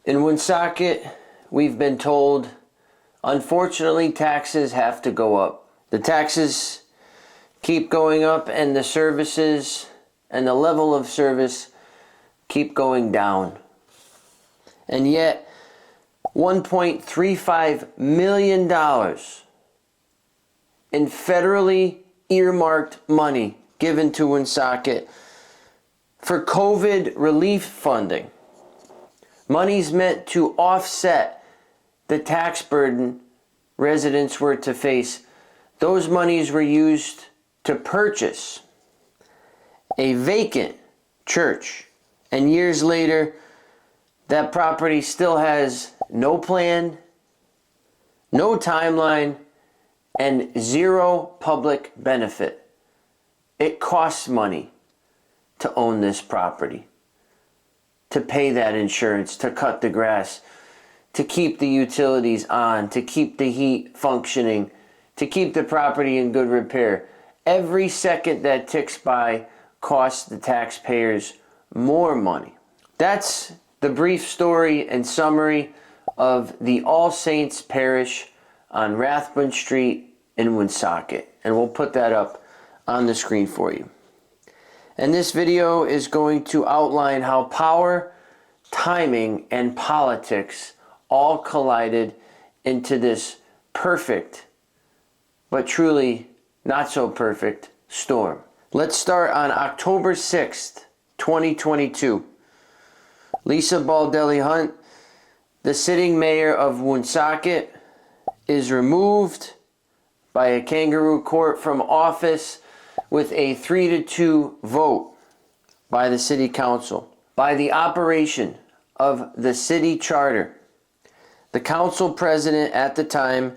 In Woonsocket, we've been told, unfortunately, taxes have to go up. The taxes keep going up and the services and the level of service keep going down. And yet, $1.35 million in federally earmarked money given to Woonsocket for COVID relief funding. Money's meant to offset the tax burden residents were to face. Those monies were used to purchase a vacant church. And years later, that property still has no plan, no timeline, and zero public benefit. It costs money to own this property, to pay that insurance, to cut the grass, to keep the utilities on, to keep the heat functioning, to keep the property in good repair. Every second that ticks by costs the taxpayers more money. That's the brief story and summary of the All Saints Parish on Rathbun Street in Woonsocket. And we'll put that up on the screen for you. And this video is going to outline how power, timing, and politics all collided into this perfect, but truly not so perfect, storm. Let's start on October 6th, 2022. Lisa Baldelli Hunt, the sitting mayor of Woonsocket, is removed by a kangaroo court from office with a 3-2 vote by the city council. By the operation of the city charter, the council president at the time,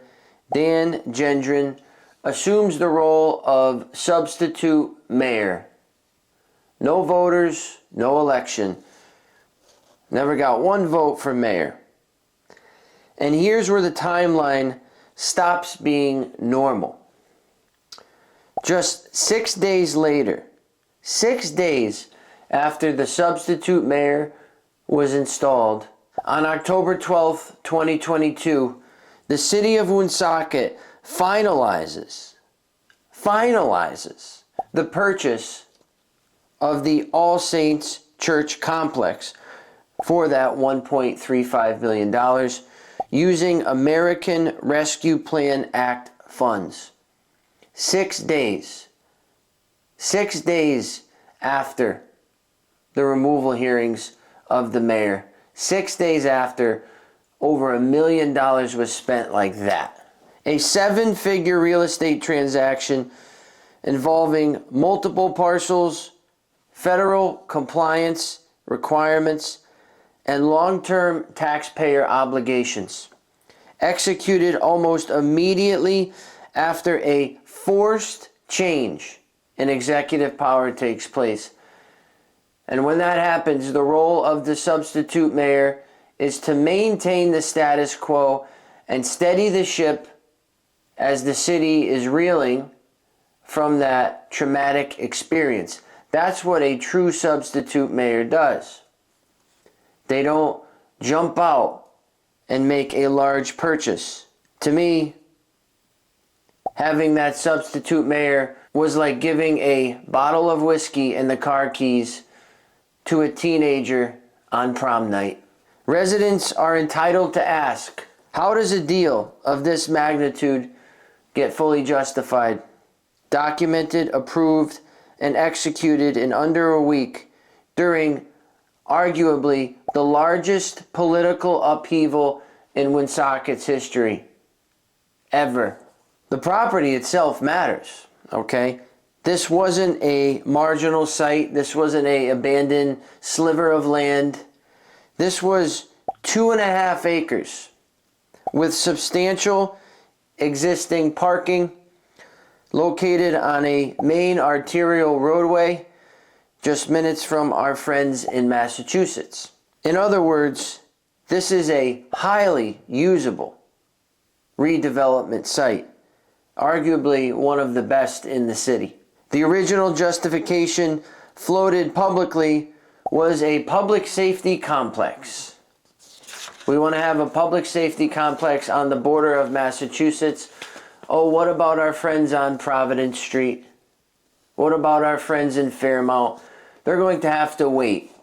Dan Gendron, assumes the role of substitute mayor. No voters, no election. Never got one vote for mayor. And here's where the timeline stops being normal. Just 6 days later, 6 days after the substitute mayor was installed, on October 12th, 2022, the city of Woonsocket finalizes the purchase of the All Saints Church complex for that $1.35 million using American Rescue Plan Act funds. 6 days. 6 days after the removal hearings of the mayor. 6 days after over $1 million was spent like that. A 7-figure real estate transaction involving multiple parcels, federal compliance requirements, and long-term taxpayer obligations. Executed almost immediately after a forced change in executive power takes place. And when that happens, the role of the substitute mayor is to maintain the status quo and steady the ship as the city is reeling from that traumatic experience. That's what a true substitute mayor does. They don't jump out and make a large purchase. To me, having that substitute mayor was like giving a bottle of whiskey and the car keys to a teenager on prom night. Residents are entitled to ask, how does a deal of this magnitude get fully justified? Documented, approved, and executed in under a week during arguably the largest political upheaval in Woonsocket's history ever. The property itself matters, okay? This wasn't a marginal site. This wasn't an abandoned sliver of land. This was 2.5 acres with substantial existing parking located on a main arterial roadway just minutes from our friends in Massachusetts. In other words, this is a highly usable redevelopment site, arguably one of the best in the city. The original justification floated publicly was a public safety complex. We want to have a public safety complex on the border of Massachusetts. Oh, what about our friends on Providence Street? What about our friends in Fairmount? They're going to have to wait.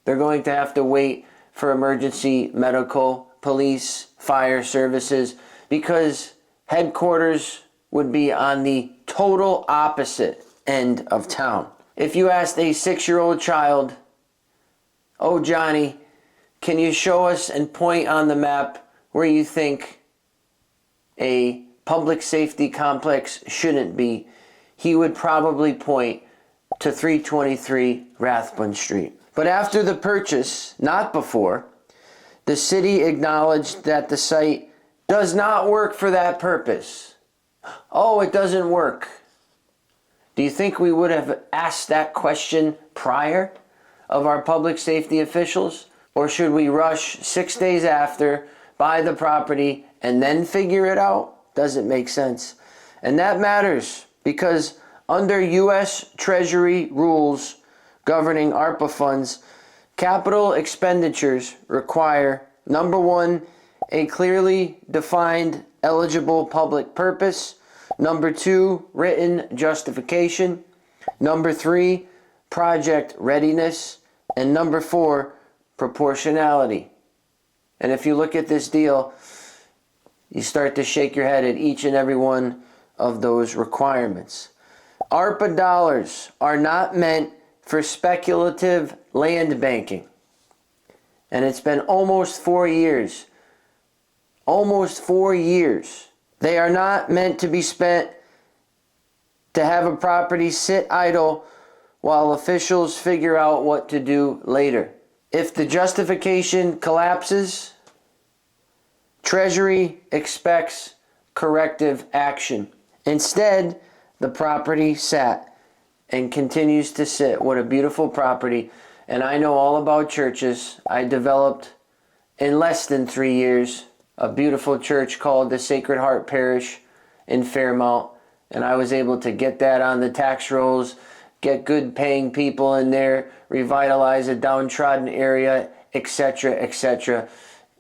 They're going to have to wait for emergency medical, police, fire services, because headquarters would be on the total opposite end of town. If you asked a 6-year-old child, "Oh, Johnny, can you show us and point on the map where you think a public safety complex shouldn't be?" he would probably point to 323 Rathbun Street. But after the purchase, not before, the city acknowledged that the site does not work for that purpose. Oh, it doesn't work. Do you think we would have asked that question prior of our public safety officials? Or should we rush 6 days after, buy the property, and then figure it out? Doesn't make sense. And that matters because under U.S. Treasury rules governing ARPA funds, capital expenditures require, number one, a clearly defined eligible public purpose. Number two, written justification. Number three, project readiness. And number four, proportionality. And if you look at this deal, you start to shake your head at each and every one of those requirements. ARPA dollars are not meant for speculative land banking. And it's been almost 4 years. Almost 4 years. They are not meant to be spent to have a property sit idle while officials figure out what to do later. If the justification collapses, Treasury expects corrective action. Instead, the property sat and continues to sit. What a beautiful property. And I know all about churches. I developed in less than 3 years a beautiful church called the Sacred Heart Parish in Fairmount. And I was able to get that on the tax rolls, get good paying people in there, revitalize a downtrodden area, etc., etc.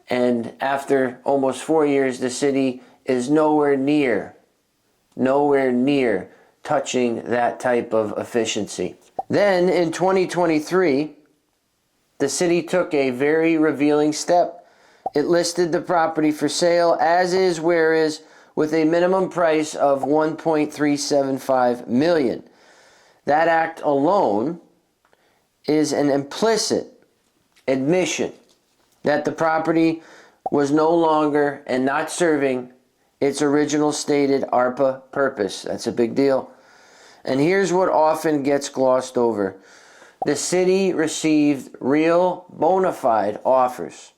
And after almost 4 years, the city is nowhere near touching that type of efficiency. Then in 2023, the city took a very revealing step. It listed the property for sale as is, where is, with a minimum price of $1.375 million. That act alone is an implicit admission that the property was no longer and not serving its original stated ARPA purpose. That's a big deal. And here's what often gets glossed over. The city received real bona fide offers.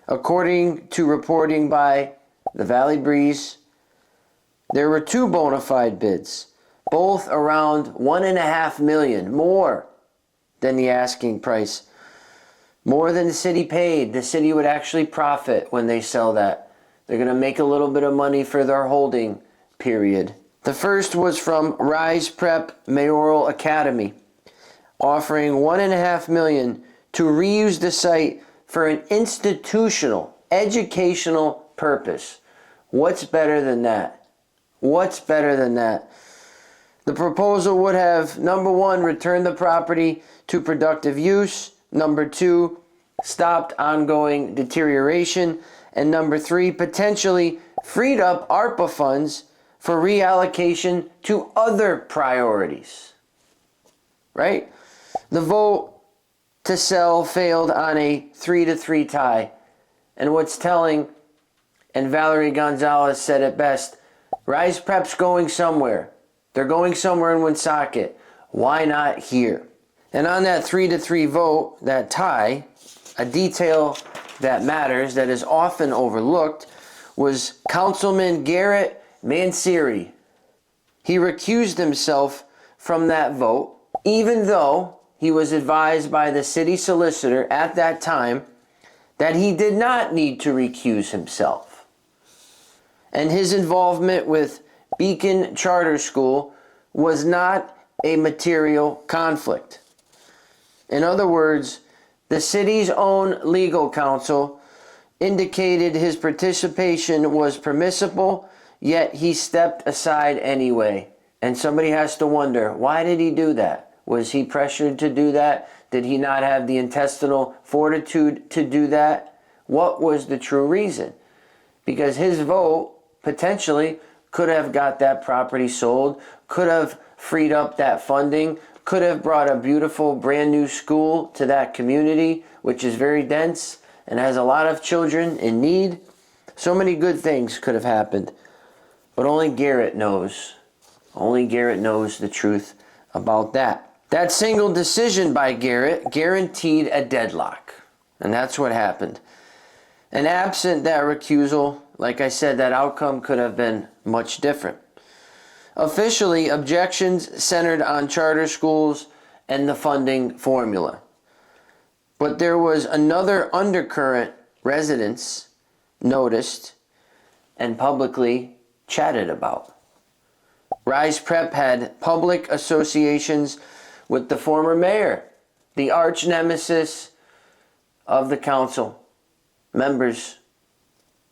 According to reporting by the Valley Breeze, there were 2 bona fide bids, both around $1.5 million, more than the asking price. More than the city paid. The city would actually profit when they sell that. They're going to make a little bit of money for their holding period. The first was from Rise Prep Mayoral Academy, offering $1.5 million to reuse the site for an institutional, educational purpose. What's better than that? What's better than that? The proposal would have, number one, returned the property to productive use. Number two, stopped ongoing deterioration. And number three, potentially freed up ARPA funds for reallocation to other priorities. Right? The vote to sell failed on a 3-3 tie. And what's telling, and Valerie Gonzalez said it best, Rise Prep's going somewhere. They're going somewhere in Woonsocket. Why not here? And on that 3-3 vote, that tie, a detail that matters, that is often overlooked, was Councilman Garrett Mansiri. He recused himself from that vote, even though he was advised by the city solicitor at that time that he did not need to recuse himself. And his involvement with Beacon Charter School was not a material conflict. In other words, the city's own legal counsel indicated his participation was permissible, yet he stepped aside anyway. And somebody has to wonder, why did he do that? Was he pressured to do that? Did he not have the intestinal fortitude to do that? What was the true reason? Because his vote potentially could have got that property sold, could have freed up that funding, could have brought a beautiful brand new school to that community, which is very dense and has a lot of children in need. So many good things could have happened. But only Garrett knows. Only Garrett knows the truth about that. That single decision by Garrett guaranteed a deadlock. And that's what happened. And absent that recusal, like I said, that outcome could have been much different. Officially, objections centered on charter schools and the funding formula. But there was another undercurrent residents noticed and publicly chatted about. Rise Prep had public associations with the former mayor, the arch nemesis of the council, members,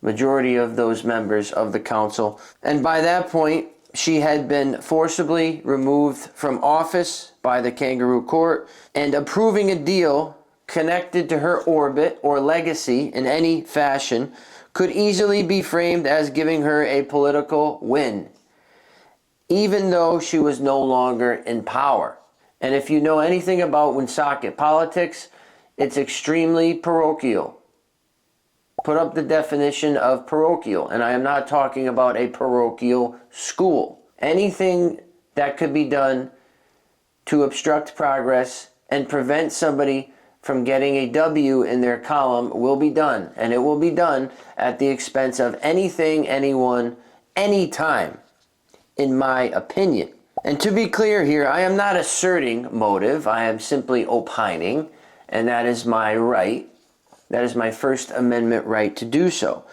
majority of those members of the council. And by that point, she had been forcibly removed from office by the kangaroo court, and approving a deal connected to her orbit or legacy in any fashion could easily be framed as giving her a political win, even though she was no longer in power. And if you know anything about Woonsocket politics, it's extremely parochial. Put up the definition of parochial, and I am not talking about a parochial school. Anything that could be done to obstruct progress and prevent somebody from getting a W in their column will be done, and it will be done at the expense of anything, anyone, anytime, in my opinion. And to be clear here, I am not asserting motive, I am simply opining, and that is my right. That is my First Amendment right to do so.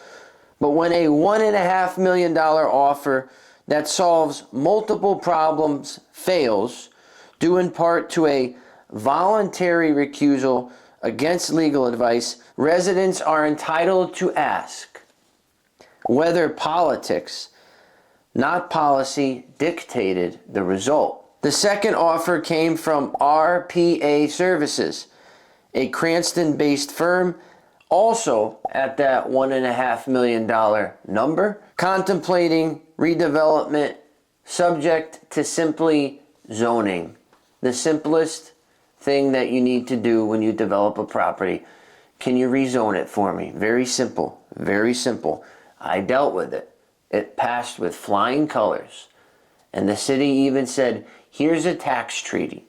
But when a $1.5 million offer that solves multiple problems fails, due in part to a voluntary recusal against legal advice, residents are entitled to ask whether politics, not policy, dictated the result. The second offer came from RPA Services, a Cranston-based firm, also at that $1.5 million number, contemplating redevelopment subject to simply zoning. The simplest thing that you need to do when you develop a property. Can you rezone it for me? Very simple, very simple. I dealt with it. It passed with flying colors. And the city even said, here's a tax treaty.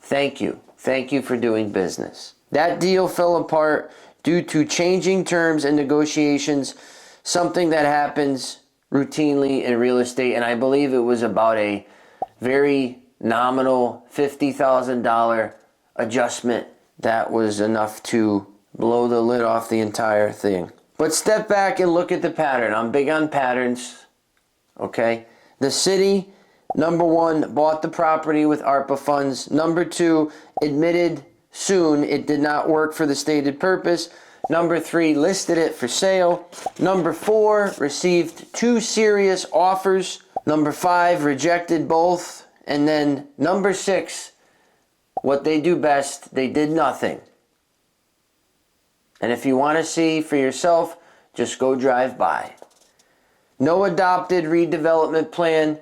Thank you. Thank you for doing business. That deal fell apart due to changing terms and negotiations, something that happens routinely in real estate, and I believe it was about a very nominal $50,000 adjustment that was enough to blow the lid off the entire thing. But step back and look at the pattern. I'm big on patterns, okay? The city, number one, bought the property with ARPA funds. Number two, admitted soon it did not work for the stated purpose. Number three, listed it for sale. Number four, received 2 serious offers. Number 5, rejected both. And then number 6, what they do best, they did nothing. And if you want to see for yourself, just go drive by. No adopted redevelopment plan,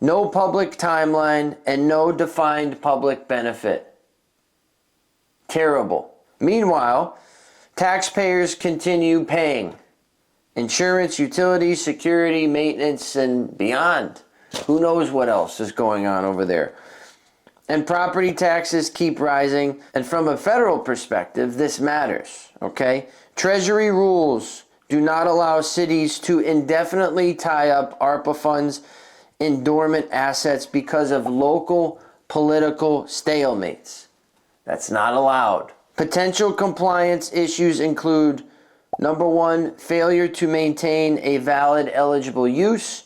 no public timeline, and no defined public benefit. Terrible. Meanwhile, taxpayers continue paying insurance, utilities, security, maintenance, and beyond. Who knows what else is going on over there. And property taxes keep rising. And from a federal perspective, this matters, okay? Treasury rules do not allow cities to indefinitely tie up ARPA funds in dormant assets because of local political stalemates. That's not allowed. Potential compliance issues include, number 1, failure to maintain a valid eligible use.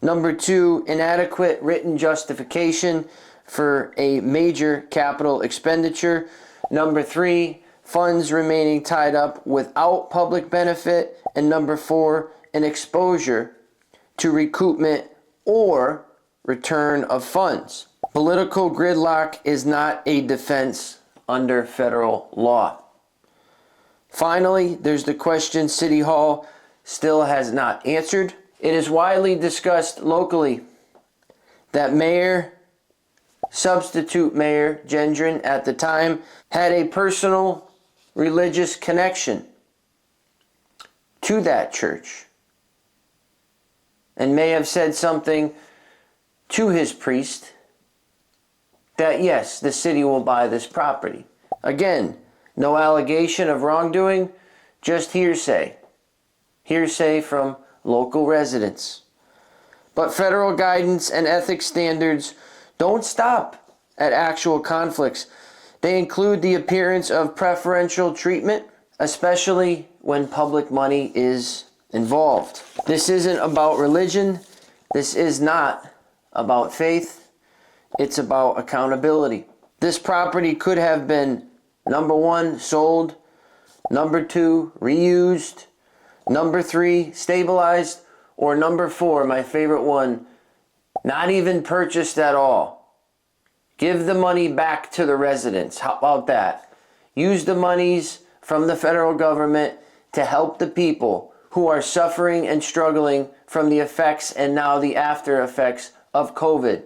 Number 2, inadequate written justification for a major capital expenditure. Number 3, funds remaining tied up without public benefit, and number 4, an exposure to recoupment or return of funds. Political gridlock is not a defense under federal law. Finally, there's the question City Hall still has not answered. It is widely discussed locally that Substitute Mayor Gendron at the time had a personal religious connection to that church and may have said something to his priest that yes, the city will buy this property. Again, no allegation of wrongdoing, just hearsay. Hearsay from local residents. But federal guidance and ethics standards don't stop at actual conflicts. They include the appearance of preferential treatment, especially when public money is involved. This isn't about religion. This is not about faith. It's about accountability. This property could have been, number 1, sold, number 2, reused, number 3, stabilized, or number 4, my favorite one, not even purchased at all. Give the money back to the residents. How about that? Use the monies from the federal government to help the people who are suffering and struggling from the effects and now the after effects of COVID,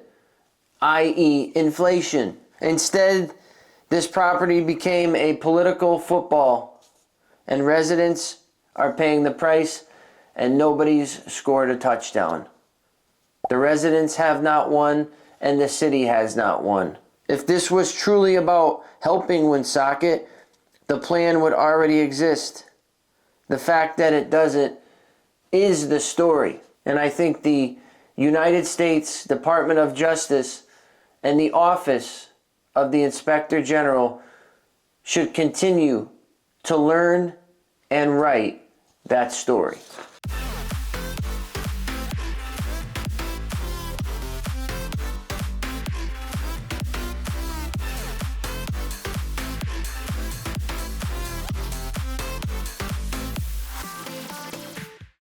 i.e. inflation. Instead, this property became a political football, and residents are paying the price, and nobody's scored a touchdown. The residents have not won, and the city has not won. If this was truly about helping Woonsocket, the plan would already exist. The fact that it doesn't is the story. And I think the United States Department of Justice and the Office of the Inspector General should continue to learn and write that story.